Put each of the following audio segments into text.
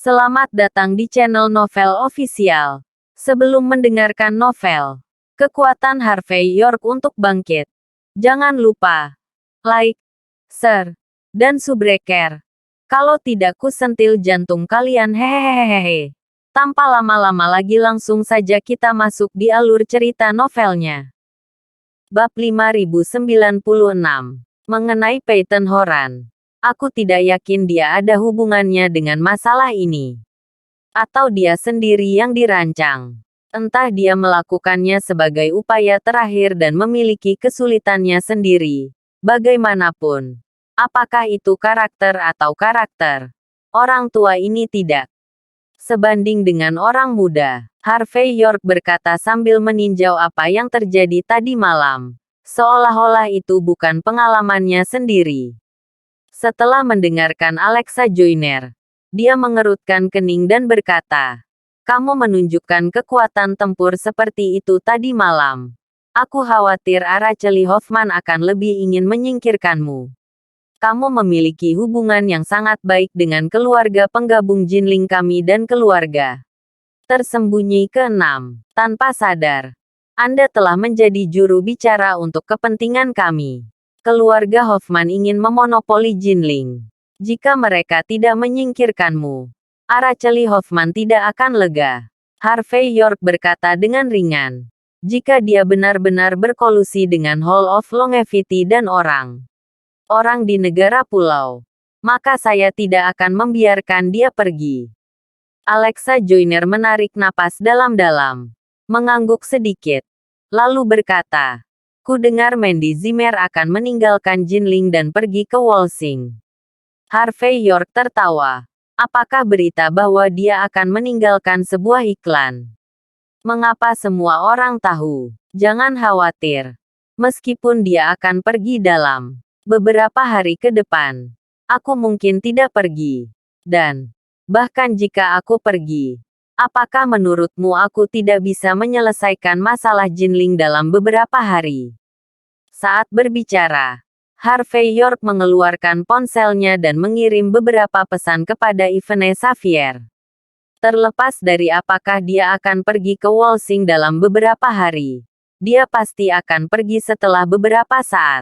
Selamat datang di channel Novel Official. Sebelum mendengarkan novel, kekuatan Harvey York untuk bangkit. Jangan lupa like, share, dan subscribe. Kalau tidak ku sentil jantung kalian hehehehe. Tanpa lama-lama lagi langsung saja kita masuk di alur cerita novelnya. Bab 5096. Mengenai Peyton Horan. Aku tidak yakin dia ada hubungannya dengan masalah ini. Atau dia sendiri yang dirancang. Entah dia melakukannya sebagai upaya terakhir dan memiliki kesulitannya sendiri. Bagaimanapun. Apakah itu karakter atau karakter? Orang tua ini tidak sebanding dengan orang muda. Harvey York berkata sambil meninjau apa yang terjadi tadi malam. Seolah-olah itu bukan pengalamannya sendiri. Setelah mendengarkan Alexa Joyner, dia mengerutkan kening dan berkata, "Kamu menunjukkan kekuatan tempur seperti itu tadi malam. Aku khawatir Araceli Hoffman akan lebih ingin menyingkirkanmu. Kamu memiliki hubungan yang sangat baik dengan keluarga penggabung Jinling kami dan keluarga tersembunyi ke-6. Tanpa sadar, Anda telah menjadi juru bicara untuk kepentingan kami. Keluarga Hoffman ingin memonopoli Jinling. Jika mereka tidak menyingkirkanmu, Araceli Hoffman tidak akan lega." Harvey York berkata dengan ringan. Jika dia benar-benar berkolusi dengan Hall of Longevity dan orang di negara pulau, maka saya tidak akan membiarkan dia pergi. Alexa Joyner menarik napas dalam-dalam, mengangguk sedikit, lalu berkata, "Ku dengar Mandy Zimmer akan meninggalkan Jinling dan pergi ke Wolsing." Harvey York tertawa. Apakah berita bahwa dia akan meninggalkan sebuah iklan? Mengapa semua orang tahu? Jangan khawatir. Meskipun dia akan pergi dalam beberapa hari ke depan, aku mungkin tidak pergi. Dan, bahkan jika aku pergi, apakah menurutmu aku tidak bisa menyelesaikan masalah Jinling dalam beberapa hari? Saat berbicara, Harvey York mengeluarkan ponselnya dan mengirim beberapa pesan kepada Yvonne Xavier. Terlepas dari apakah dia akan pergi ke Wolsing dalam beberapa hari, dia pasti akan pergi setelah beberapa saat.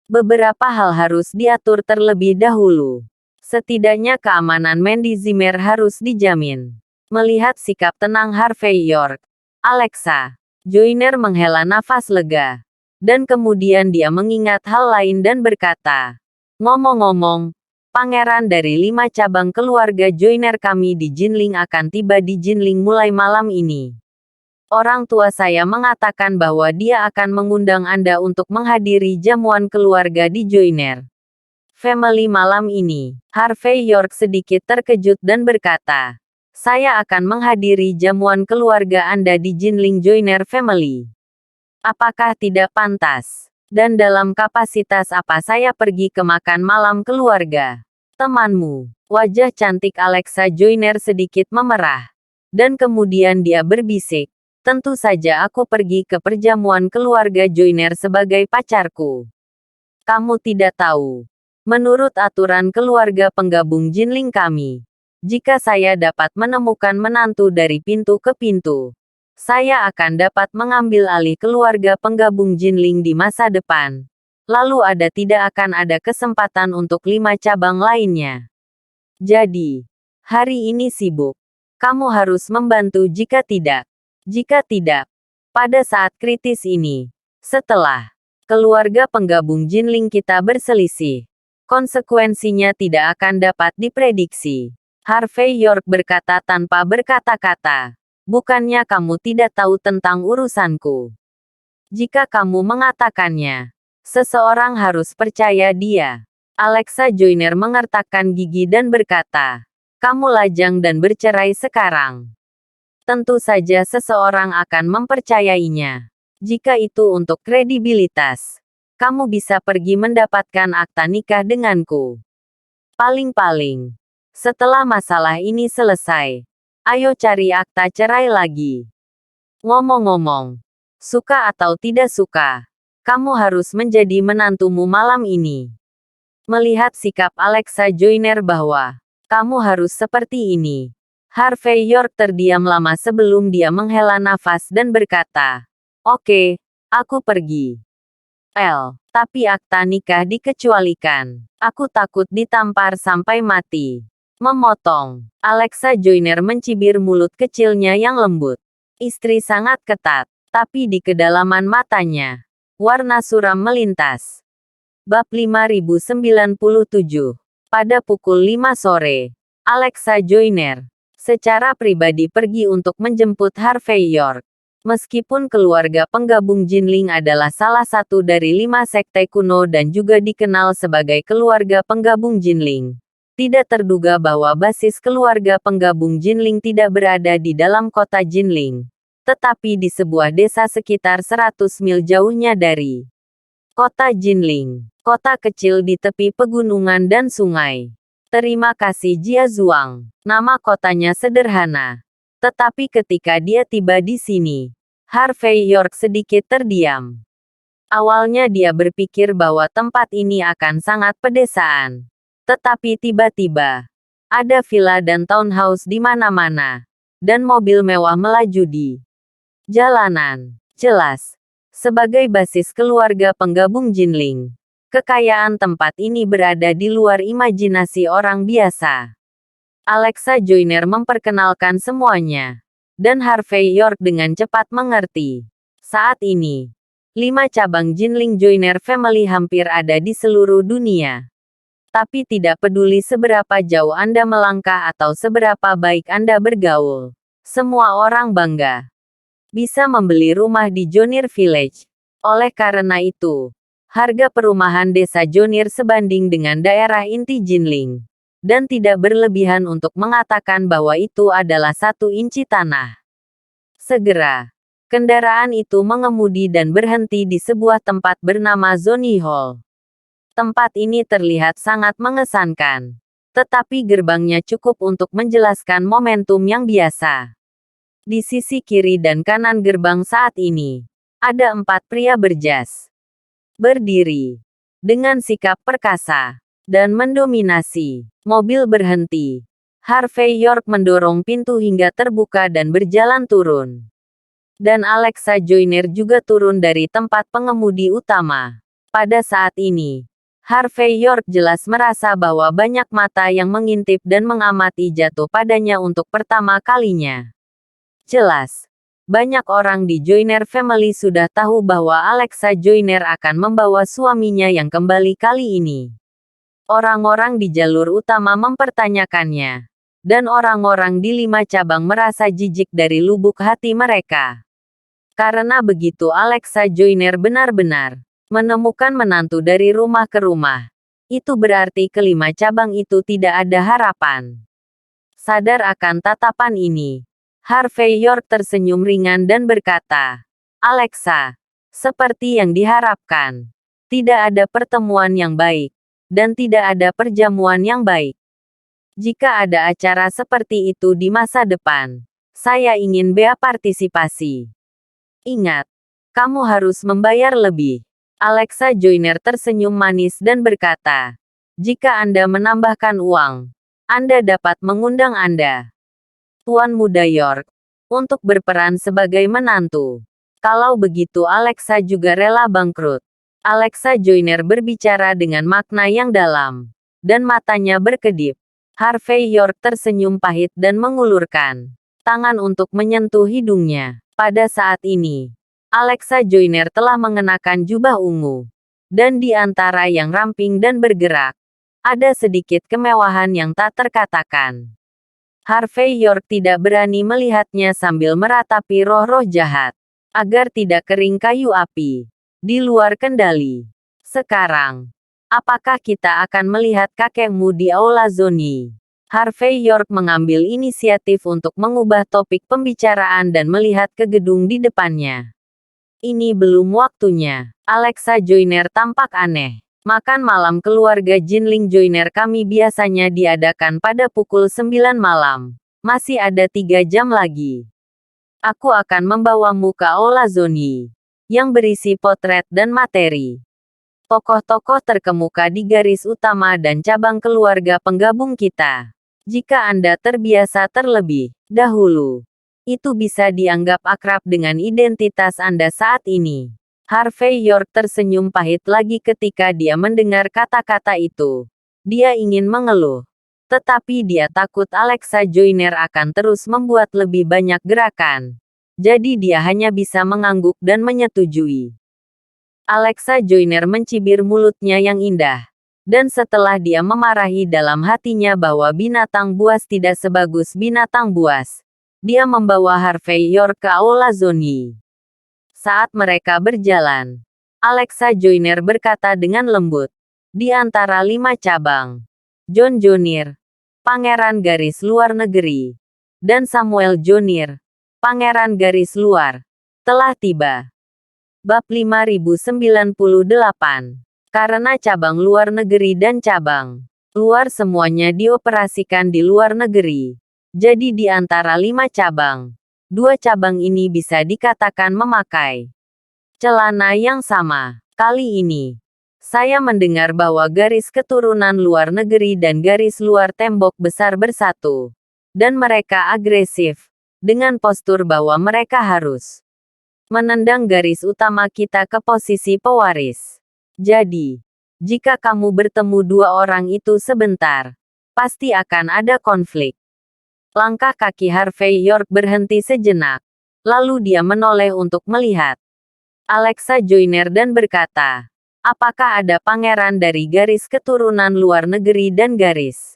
Beberapa hal harus diatur terlebih dahulu. Setidaknya keamanan Mandy Zimmer harus dijamin. Melihat sikap tenang Harvey York, Alexa Joyner menghela nafas lega. Dan kemudian dia mengingat hal lain dan berkata, "Ngomong-ngomong, pangeran dari 5 cabang keluarga Joyner kami di Jinling akan tiba di Jinling mulai malam ini. Orang tua saya mengatakan bahwa dia akan mengundang Anda untuk menghadiri jamuan keluarga di Joyner Family malam ini." Harvey York sedikit terkejut dan berkata, "Saya akan menghadiri jamuan keluarga Anda di Jinling Joyner Family. Apakah tidak pantas? Dan dalam kapasitas apa saya pergi ke makan malam keluarga temanmu?" Wajah cantik Alexa Joyner sedikit memerah. Dan kemudian dia berbisik, "Tentu saja aku pergi ke perjamuan keluarga Joyner sebagai pacarku. Kamu tidak tahu. Menurut aturan keluarga penggabung Jinling kami, jika saya dapat menemukan menantu dari pintu ke pintu, saya akan dapat mengambil alih keluarga penggabung Jinling di masa depan. Lalu tidak akan ada kesempatan untuk 5 cabang lainnya. Jadi, hari ini sibuk. Kamu harus membantu jika tidak. Pada saat kritis ini, setelah keluarga penggabung Jinling kita berselisih, konsekuensinya tidak akan dapat diprediksi." Harvey York berkata tanpa berkata-kata. "Bukannya kamu tidak tahu tentang urusanku? Jika kamu mengatakannya, seseorang harus percaya dia." Alexa Joyner mengertakkan gigi dan berkata, "Kamu lajang dan bercerai sekarang. Tentu saja seseorang akan mempercayainya. Jika itu untuk kredibilitas, kamu bisa pergi mendapatkan akta nikah denganku. Paling-paling, setelah masalah ini selesai, ayo cari akta cerai lagi. Ngomong-ngomong, suka atau tidak suka, kamu harus menjadi menantumu malam ini." Melihat sikap Alexa Joyner bahwa Kamu harus seperti ini. Harvey York terdiam lama sebelum dia menghela nafas dan berkata, "Oke, aku pergi." Tapi akta nikah dikecualikan. Aku takut ditampar sampai mati. Memotong. Alexa Joyner mencibir mulut kecilnya yang lembut. Istri sangat ketat, tapi di kedalaman matanya, warna suram melintas. Bab 5097. Pada pukul 5 sore, Alexa Joyner secara pribadi pergi untuk menjemput Harvey York. Meskipun keluarga penggabung Jinling adalah salah satu dari 5 sekte kuno dan juga dikenal sebagai keluarga penggabung Jinling, tidak terduga bahwa basis keluarga penggabung Jinling tidak berada di dalam kota Jinling, tetapi di sebuah desa sekitar 100 mil jauhnya dari kota Jinling, kota kecil di tepi pegunungan dan sungai. Terima kasih Jia Zhuang. Nama kotanya sederhana. Tetapi ketika dia tiba di sini, Harvey York sedikit terdiam. Awalnya dia berpikir bahwa tempat ini akan sangat pedesaan. Tetapi tiba-tiba, ada villa dan townhouse di mana-mana, dan mobil mewah melaju di jalanan. Jelas, sebagai basis keluarga penggabung Jinling, kekayaan tempat ini berada di luar imajinasi orang biasa. Alexa Joyner memperkenalkan semuanya, dan Harvey York dengan cepat mengerti. Saat ini, 5 cabang Jinling Joyner Family hampir ada di seluruh dunia. Tapi tidak peduli seberapa jauh Anda melangkah atau seberapa baik Anda bergaul, semua orang bangga bisa membeli rumah di Jonir Village. Oleh karena itu, harga perumahan desa Jonir sebanding dengan daerah inti Jinling, dan tidak berlebihan untuk mengatakan bahwa itu adalah 1 inci tanah. Segera, kendaraan itu mengemudi dan berhenti di sebuah tempat bernama Zoni Hall. Tempat ini terlihat sangat mengesankan, tetapi gerbangnya cukup untuk menjelaskan momentum yang biasa. Di sisi kiri dan kanan gerbang saat ini, ada 4 pria berjas berdiri dengan sikap perkasa dan mendominasi. Mobil berhenti. Harvey York mendorong pintu hingga terbuka dan berjalan turun. Dan Alexa Joyner juga turun dari tempat pengemudi utama. Pada saat ini, Harvey York jelas merasa bahwa banyak mata yang mengintip dan mengamati jatuh padanya untuk pertama kalinya. Jelas, banyak orang di Joyner Family sudah tahu bahwa Alexa Joyner akan membawa suaminya yang kembali kali ini. Orang-orang di jalur utama mempertanyakannya, dan orang-orang di 5 cabang merasa jijik dari lubuk hati mereka. Karena begitu Alexa Joyner benar-benar menemukan menantu dari rumah ke rumah, itu berarti ke-5 cabang itu tidak ada harapan. Sadar akan tatapan ini, Harvey York tersenyum ringan dan berkata, "Alexa, seperti yang diharapkan, tidak ada pertemuan yang baik, dan tidak ada perjamuan yang baik. Jika ada acara seperti itu di masa depan, saya ingin partisipasi. Ingat, kamu harus membayar lebih." Alexa Joyner tersenyum manis dan berkata, "Jika Anda menambahkan uang, Anda dapat mengundang Anda, Tuan Muda York, untuk berperan sebagai menantu. Kalau begitu Alexa juga rela bangkrut." Alexa Joyner berbicara dengan makna yang dalam, dan matanya berkedip. Harvey York tersenyum pahit dan mengulurkan tangan untuk menyentuh hidungnya. Pada saat ini, Alexa Joyner telah mengenakan jubah ungu, dan di antara yang ramping dan bergerak, ada sedikit kemewahan yang tak terkatakan. Harvey York tidak berani melihatnya sambil meratapi roh-roh jahat, agar tidak kering kayu api di luar kendali. "Sekarang, apakah kita akan melihat kakekmu di Aula Zoni?" Harvey York mengambil inisiatif untuk mengubah topik pembicaraan dan melihat ke gedung di depannya. "Ini belum waktunya." Alexa Joyner tampak aneh. "Makan malam keluarga Jinling Joyner kami biasanya diadakan pada pukul 9 malam. Masih ada 3 jam lagi. Aku akan membawamu ke Aula Zoni, yang berisi potret dan materi tokoh-tokoh terkemuka di garis utama dan cabang keluarga penggabung kita. Jika Anda terbiasa terlebih dahulu, itu bisa dianggap akrab dengan identitas Anda saat ini. Harvey York tersenyum pahit lagi ketika dia mendengar kata-kata itu. Dia ingin mengeluh, tetapi dia takut Alexa Joyner akan terus membuat lebih banyak gerakan. Jadi dia hanya bisa mengangguk dan menyetujui. Alexa Joyner mencibir mulutnya yang indah. Dan setelah dia memarahi dalam hatinya bahwa binatang buas tidak sebagus binatang buas, dia membawa Harvey York ke Aula Zonyi. Saat mereka berjalan, Alexa Joyner berkata dengan lembut, di antara 5 cabang, John Jonir, Pangeran Garis Luar Negeri, dan Samuel Jonir, Pangeran Garis Luar, telah tiba. Bab 5098. Karena cabang luar negeri dan cabang luar semuanya dioperasikan di luar negeri. Jadi di antara 5 cabang, 2 cabang ini bisa dikatakan memakai celana yang sama. Kali ini, saya mendengar bahwa garis keturunan luar negeri dan garis luar tembok besar bersatu. Dan mereka agresif, dengan postur bahwa mereka harus menendang garis utama kita ke posisi pewaris. Jadi, jika kamu bertemu 2 orang itu sebentar, pasti akan ada konflik. Langkah kaki Harvey York berhenti sejenak. Lalu dia menoleh untuk melihat Alexa Joyner dan berkata, apakah ada pangeran dari garis keturunan luar negeri dan garis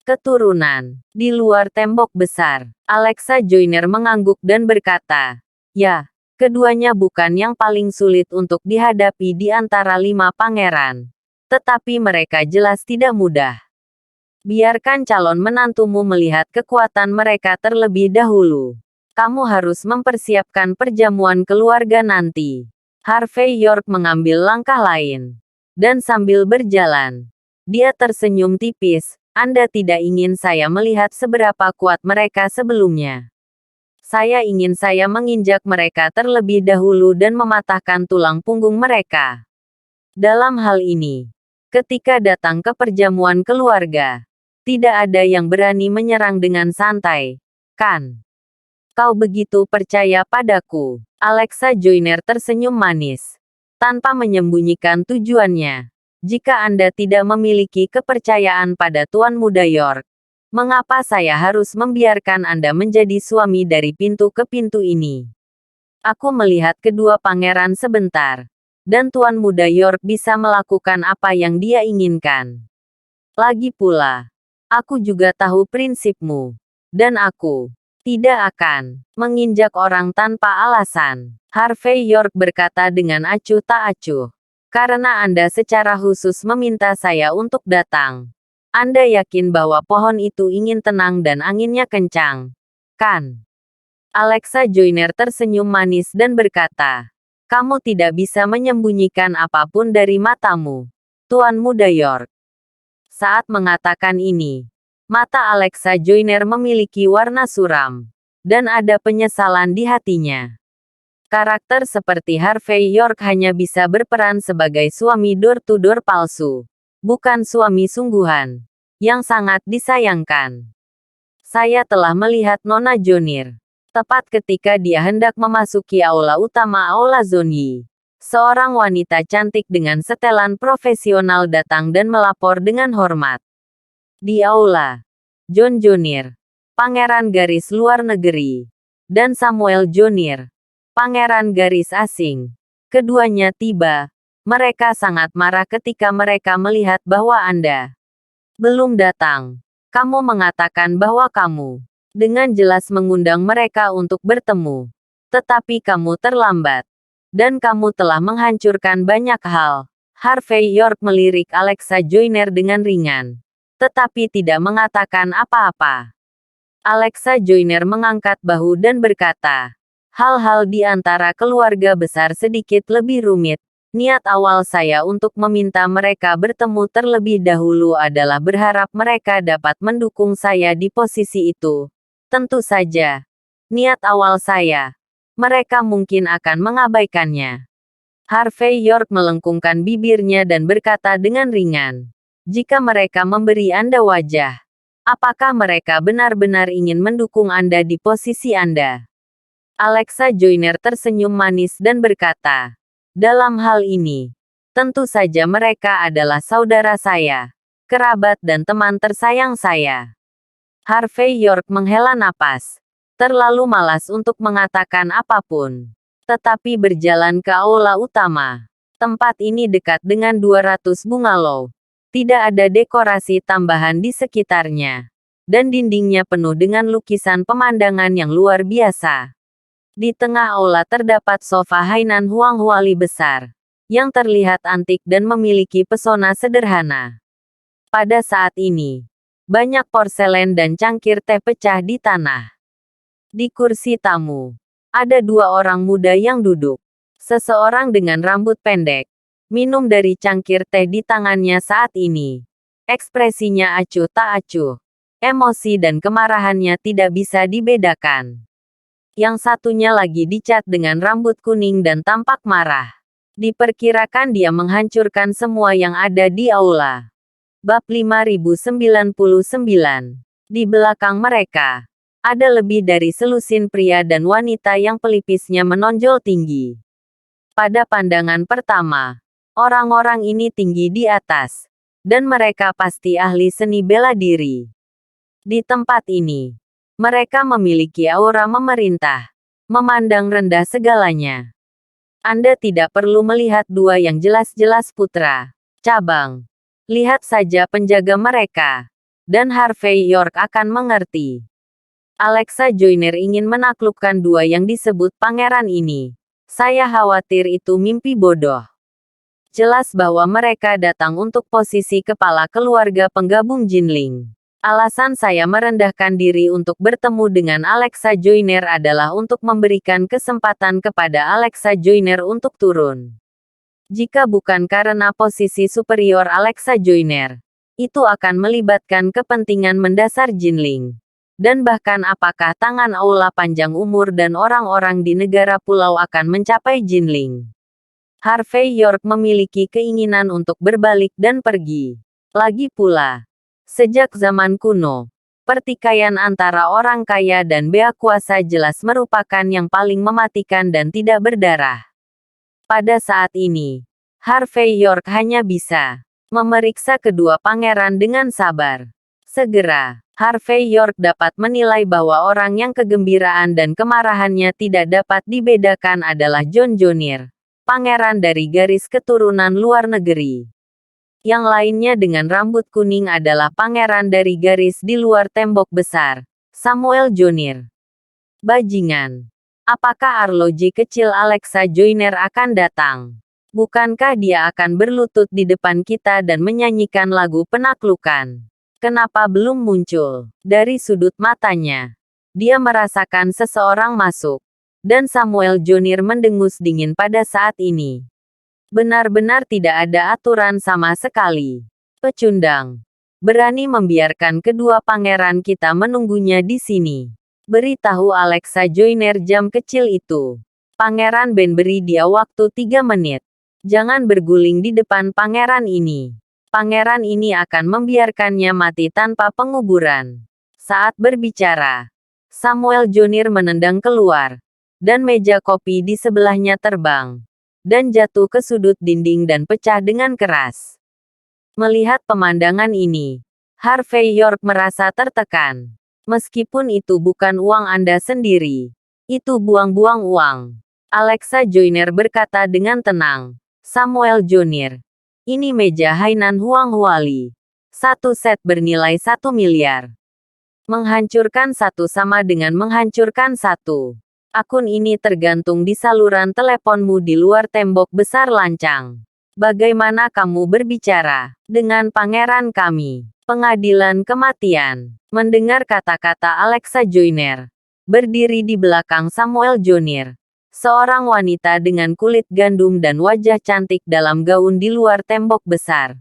keturunan di luar tembok besar? Alexa Joyner mengangguk dan berkata, ya. Keduanya bukan yang paling sulit untuk dihadapi di antara 5 pangeran. Tetapi mereka jelas tidak mudah. Biarkan calon menantumu melihat kekuatan mereka terlebih dahulu. Kamu harus mempersiapkan perjamuan keluarga nanti. Harvey York mengambil langkah lain. Dan sambil berjalan, dia tersenyum tipis. Anda tidak ingin saya melihat seberapa kuat mereka sebelumnya. Saya ingin saya menginjak mereka terlebih dahulu dan mematahkan tulang punggung mereka. Dalam hal ini, ketika datang ke perjamuan keluarga, tidak ada yang berani menyerang dengan santai, kan? Kau begitu percaya padaku. Alexa Joyner tersenyum manis, tanpa menyembunyikan tujuannya. Jika Anda tidak memiliki kepercayaan pada Tuan Muda York, mengapa saya harus membiarkan Anda menjadi suami dari pintu ke pintu ini? Aku melihat kedua pangeran sebentar, dan Tuan Muda York bisa melakukan apa yang dia inginkan. Lagi pula, aku juga tahu prinsipmu, dan aku tidak akan menginjak orang tanpa alasan. Harvey York berkata dengan acuh tak acuh, karena Anda secara khusus meminta saya untuk datang. Anda yakin bahwa pohon itu ingin tenang dan anginnya kencang, kan? Alexa Joyner tersenyum manis dan berkata, kamu tidak bisa menyembunyikan apapun dari matamu, Tuan Muda York. Saat mengatakan ini, mata Alexa Joyner memiliki warna suram, dan ada penyesalan di hatinya. Karakter seperti Harvey York hanya bisa berperan sebagai suami door-to-door palsu. Bukan suami sungguhan, yang sangat disayangkan. Saya telah melihat Nona Jonir. Tepat ketika dia hendak memasuki aula utama Aula Zonyi. Seorang wanita cantik dengan setelan profesional datang dan melapor dengan hormat. Di aula, John Jonir, Pangeran Garis Luar Negeri, dan Samuel Jonir, Pangeran Garis Asing. Keduanya tiba. Mereka sangat marah ketika mereka melihat bahwa Anda belum datang. Kamu mengatakan bahwa kamu dengan jelas mengundang mereka untuk bertemu. Tetapi kamu terlambat. Dan kamu telah menghancurkan banyak hal. Harvey York melirik Alexa Joyner dengan ringan. Tetapi tidak mengatakan apa-apa. Alexa Joyner mengangkat bahu dan berkata, hal-hal di antara keluarga besar sedikit lebih rumit. Niat awal saya untuk meminta mereka bertemu terlebih dahulu adalah berharap mereka dapat mendukung saya di posisi itu. Tentu saja. Niat awal saya. Mereka mungkin akan mengabaikannya. Harvey York melengkungkan bibirnya dan berkata dengan ringan. Jika mereka memberi Anda wajah Apakah mereka benar-benar ingin mendukung Anda di posisi Anda? Alexa Joyner tersenyum manis dan berkata, dalam hal ini, tentu saja mereka adalah saudara saya, kerabat dan teman tersayang saya. Harvey York menghela napas. Terlalu malas untuk mengatakan apapun. Tetapi berjalan ke aula utama. Tempat ini dekat dengan 200 bungalow. Tidak ada dekorasi tambahan di sekitarnya. Dan dindingnya penuh dengan lukisan pemandangan yang luar biasa. Di tengah aula terdapat sofa Hainan Huanghuali besar. Yang terlihat antik dan memiliki pesona sederhana. Pada saat ini, banyak porselen dan cangkir teh pecah di tanah. Di kursi tamu, ada dua orang muda yang duduk. Seseorang dengan rambut pendek, minum dari cangkir teh di tangannya saat ini. Ekspresinya acuh tak acuh. Emosi dan kemarahannya tidak bisa dibedakan. Yang satunya lagi dicat dengan rambut kuning dan tampak marah. Diperkirakan dia menghancurkan semua yang ada di aula. Bab 5099. Di belakang mereka, ada lebih dari selusin pria dan wanita yang pelipisnya menonjol tinggi. Pada pandangan pertama, orang-orang ini tinggi di atas, dan mereka pasti ahli seni bela diri. Di tempat ini, mereka memiliki aura memerintah, memandang rendah segalanya. Anda tidak perlu melihat dua yang jelas-jelas putra cabang. Lihat saja penjaga mereka. Dan Harvey York akan mengerti. Alexa Joyner ingin menaklukkan dua yang disebut pangeran ini. Saya khawatir itu mimpi bodoh. Jelas bahwa mereka datang untuk posisi kepala keluarga penggabung Jinling. Alasan saya merendahkan diri untuk bertemu dengan Alexa Joyner adalah untuk memberikan kesempatan kepada Alexa Joyner untuk turun. Jika bukan karena posisi superior Alexa Joyner, itu akan melibatkan kepentingan mendasar Jinling. Dan bahkan apakah tangan aula panjang umur dan orang-orang di negara pulau akan mencapai Jinling. Harvey York memiliki keinginan untuk berbalik dan pergi. Lagi pula, sejak zaman kuno, pertikaian antara orang kaya dan bea kuasa jelas merupakan yang paling mematikan dan tidak berdarah. Pada saat ini, Harvey York hanya bisa memeriksa kedua pangeran dengan sabar. Segera, Harvey York dapat menilai bahwa orang yang kegembiraan dan kemarahannya tidak dapat dibedakan adalah John Jonier, pangeran dari garis keturunan luar negeri. Yang lainnya dengan rambut kuning adalah pangeran dari garis di luar tembok besar, Samuel Jonier. Bajingan. Apakah arloji kecil Alexa Joyner akan datang? Bukankah dia akan berlutut di depan kita dan menyanyikan lagu penaklukan? Kenapa belum muncul? Dari sudut matanya, dia merasakan seseorang masuk. Dan Samuel Jonier mendengus dingin pada saat ini. Benar-benar tidak ada aturan sama sekali. Pecundang. Berani membiarkan kedua pangeran kita menunggunya di sini. Beritahu Alexa Joyner jam kecil itu. Pangeran Ben beri dia waktu 3 menit. Jangan berguling di depan pangeran ini. Pangeran ini akan membiarkannya mati tanpa penguburan. Saat berbicara, Samuel Jonier menendang keluar. Dan meja kopi di sebelahnya terbang. Dan jatuh ke sudut dinding dan pecah dengan keras. Melihat pemandangan ini, Harvey York merasa tertekan. Meskipun itu bukan uang Anda sendiri. Itu buang-buang uang. Alexa Joyner berkata dengan tenang. Samuel Jonier. Ini meja Hainan Huanghuali. Satu set bernilai 1 miliar. Menghancurkan satu sama dengan menghancurkan satu. Akun ini tergantung di saluran teleponmu di luar tembok besar lancang. Bagaimana kamu berbicara dengan pangeran kami? Pengadilan kematian. Mendengar kata-kata Alexa Joyner, berdiri di belakang Samuel Jonier, seorang wanita dengan kulit gandum dan wajah cantik dalam gaun di luar tembok besar.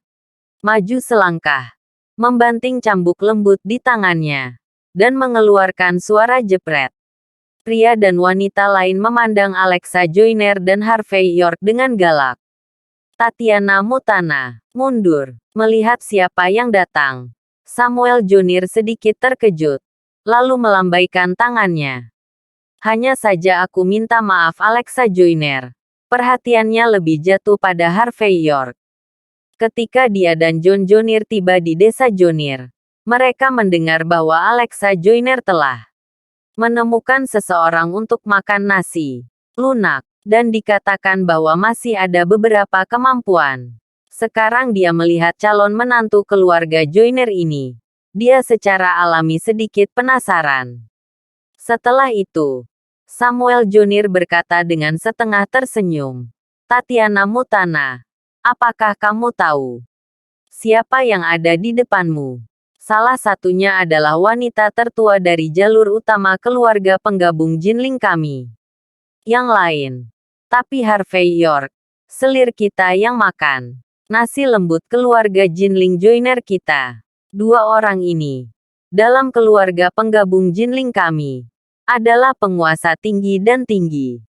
Maju selangkah, membanting cambuk lembut di tangannya, dan mengeluarkan suara jepret. Pria dan wanita lain memandang Alexa Joyner dan Harvey York dengan galak. Tatiana Mutana mundur, melihat siapa yang datang. Samuel Junior sedikit terkejut, lalu melambaikan tangannya. Hanya saja aku minta maaf Alexa Joyner. Perhatiannya lebih jatuh pada Harvey York. Ketika dia dan John Junior tiba di desa Junior, mereka mendengar bahwa Alexa Joyner telah menemukan seseorang untuk makan nasi lunak, dan dikatakan bahwa masih ada beberapa kemampuan. Sekarang dia melihat calon menantu keluarga Joyner ini. Dia secara alami sedikit penasaran. Setelah itu, Samuel Junior berkata dengan setengah tersenyum, "Tatiana Mutana, apakah kamu tahu siapa yang ada di depanmu?" Salah satunya adalah wanita tertua dari jalur utama keluarga penggabung Jinling kami. Yang lain. Tapi Harvey York, selir kita yang makan nasi lembut keluarga Jinling Joyner kita. Dua orang ini, dalam keluarga penggabung Jinling kami, adalah penguasa tinggi dan tinggi.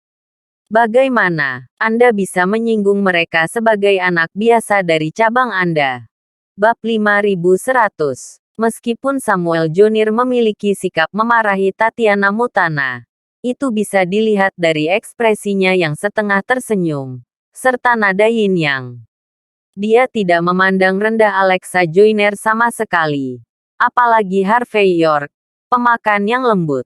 Bagaimana Anda bisa menyinggung mereka sebagai anak biasa dari cabang Anda? Bab 5100. Meskipun Samuel Junior memiliki sikap memarahi Tatiana Mutana, itu bisa dilihat dari ekspresinya yang setengah tersenyum, serta nada yin yang. Dia tidak memandang rendah Alexa Joyner sama sekali. Apalagi Harvey York, pemakan yang lembut.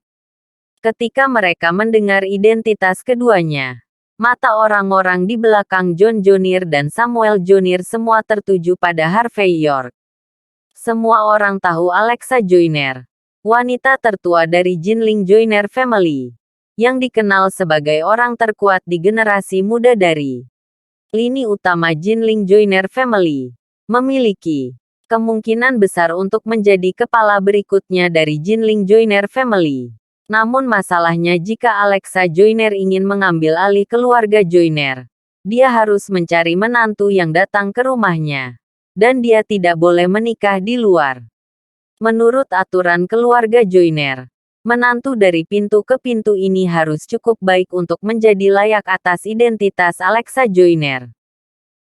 Ketika mereka mendengar identitas keduanya, mata orang-orang di belakang John Junior dan Samuel Junior semua tertuju pada Harvey York. Semua orang tahu Alexa Joyner, wanita tertua dari Jinling Joyner Family, yang dikenal sebagai orang terkuat di generasi muda dari lini utama Jinling Joyner Family, memiliki kemungkinan besar untuk menjadi kepala berikutnya dari Jinling Joyner Family. Namun masalahnya jika Alexa Joyner ingin mengambil alih keluarga Joyner, dia harus mencari menantu yang datang ke rumahnya. Dan dia tidak boleh menikah di luar. Menurut aturan keluarga Joyner, menantu dari pintu ke pintu ini harus cukup baik untuk menjadi layak atas identitas Alexa Joyner.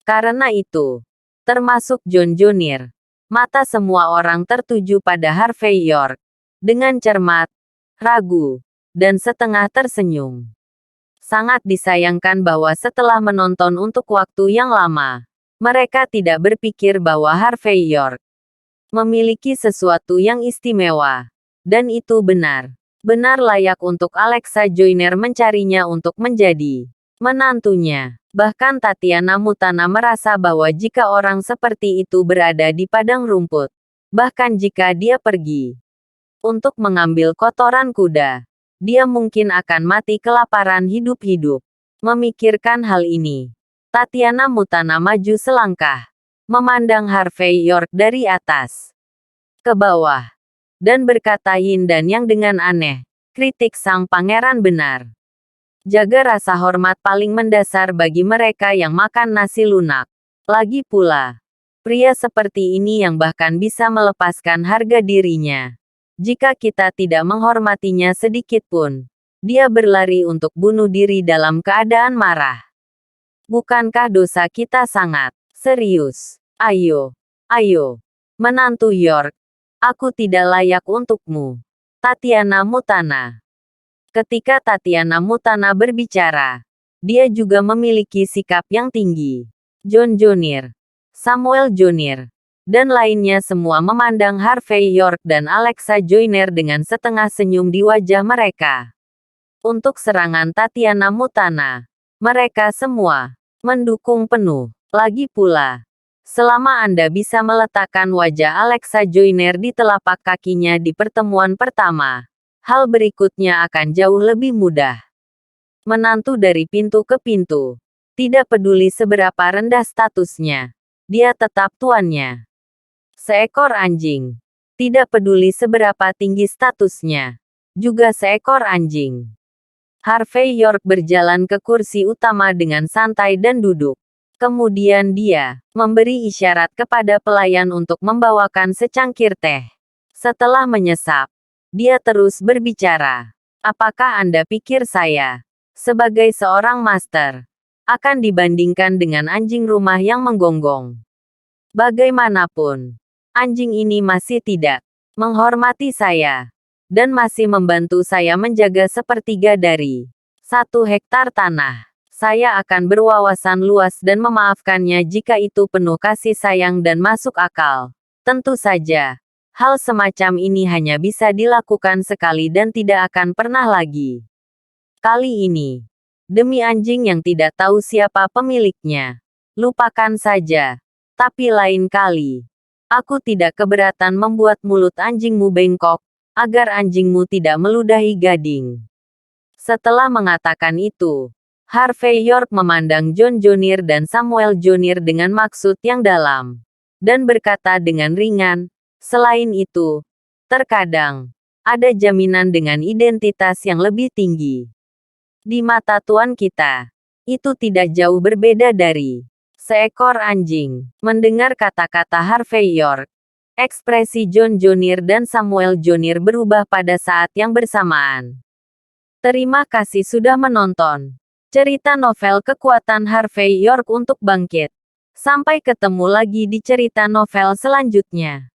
Karena itu, termasuk John Junior, mata semua orang tertuju pada Harvey York. Dengan cermat, ragu, dan setengah tersenyum. Sangat disayangkan bahwa setelah menonton untuk waktu yang lama, mereka tidak berpikir bahwa Harvey York memiliki sesuatu yang istimewa. Dan itu benar. Benar layak untuk Alexa Joyner mencarinya untuk menjadi menantunya. Bahkan Tatiana Mutana merasa bahwa jika orang seperti itu berada di padang rumput, bahkan jika dia pergi untuk mengambil kotoran kuda, dia mungkin akan mati kelaparan hidup-hidup. Memikirkan hal ini, Tatiana Mutana maju selangkah, memandang Harvey York dari atas ke bawah, dan berkata yin dan yang dengan aneh, kritik sang pangeran benar. Jaga rasa hormat paling mendasar bagi mereka yang makan nasi lunak. Lagi pula, pria seperti ini yang bahkan bisa melepaskan harga dirinya. Jika kita tidak menghormatinya sedikit pun, dia berlari untuk bunuh diri dalam keadaan marah. Bukankah dosa kita sangat serius? Ayo, ayo, menantu York, aku tidak layak untukmu. Tatiana Mutana. Ketika Tatiana Mutana berbicara, dia juga memiliki sikap yang tinggi. John Junior, Samuel Junior, dan lainnya semua memandang Harvey York dan Alexa Joyner dengan setengah senyum di wajah mereka. Untuk serangan Tatiana Mutana, mereka semua mendukung penuh. Lagi pula, selama Anda bisa meletakkan wajah Alexa Joyner di telapak kakinya di pertemuan pertama, hal berikutnya akan jauh lebih mudah. Menantu dari pintu ke pintu, tidak peduli seberapa rendah statusnya, dia tetap tuannya. Seekor anjing. Tidak peduli seberapa tinggi statusnya. Juga seekor anjing. Harvey York berjalan ke kursi utama dengan santai dan duduk. Kemudian dia memberi isyarat kepada pelayan untuk membawakan secangkir teh. Setelah menyesap, dia terus berbicara. Apakah Anda pikir saya, sebagai seorang master, akan dibandingkan dengan anjing rumah yang menggonggong? Bagaimanapun, Anjing ini masih tidak menghormati saya dan masih membantu saya menjaga sepertiga dari 1 hektar tanah. Saya akan berwawasan luas dan memaafkannya jika itu penuh kasih sayang dan masuk akal. Tentu saja, hal semacam ini hanya bisa dilakukan sekali dan tidak akan pernah lagi. Kali ini, demi anjing yang tidak tahu siapa pemiliknya, lupakan saja. Tapi lain kali, aku tidak keberatan membuat mulut anjingmu bengkok, agar anjingmu tidak meludahi gading. Setelah mengatakan itu, Harvey York memandang John Junior dan Samuel Junior dengan maksud yang dalam, dan berkata dengan ringan, selain itu, terkadang, ada jaminan dengan identitas yang lebih tinggi. Di mata Tuan kita, itu tidak jauh berbeda dari seekor anjing. Mendengar kata-kata Harvey York, ekspresi John Junior dan Samuel Junior berubah pada saat yang bersamaan. Terima kasih sudah menonton cerita novel Kekuatan Harvey York untuk Bangkit. Sampai ketemu lagi di cerita novel selanjutnya.